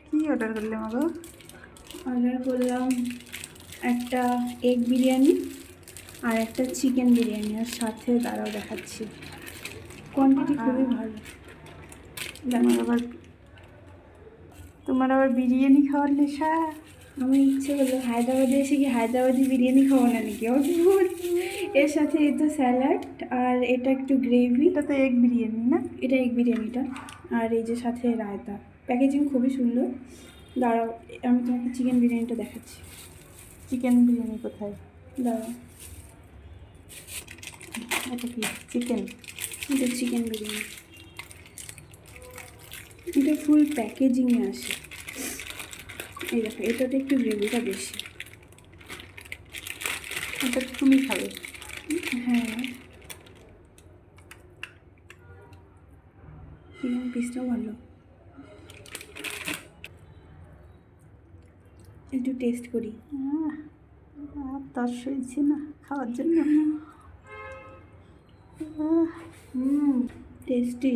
কি অর্ডার করলে গো? অর্ডার করলাম একটা এগ বিরিয়ানি আর একটা চিকেন বিরিয়ানি, আর সাথে দাঁড়াও দেখাচ্ছি, কোয়ান্টিটি খুবই ভালো। তোমার আবার বিরিয়ানি খাওয়ার নেশা? আমার ইচ্ছে হলো হায়দ্রাবাদে এসে কি হায়দ্রাবাদি বিরিয়ানি খাবো না নাকি অদ্ভুত। এর সাথে এই তো স্যালাড, আর এটা একটু গ্রেভি। এটা তো এগ বিরিয়ানি না? এটা এগ বিরিয়ানিটা, আর এই যে সাথে রায়তা। প্যাকেজিং খুবই সুন্দর। দাঁড়াও আমি তোমাকে চিকেন বিরিয়ানিটা দেখাচ্ছি। চিকেন বিরিয়ানি কোথায়? দাঁড়াও, এটা কি চিকেন? এটা চিকেন বিরিয়ানি, এটা ফুল প্যাকেজিংয়ে আসে। এই দেখো, এটাতে একটু গ্রেভিটা বেশি। এটা তুমি খাবে? হ্যাঁ, চিকেন পিসটাও ভালো, একটু টেস্ট করি। আর তর সইছে না খাওয়ার জন্য। টেস্টি।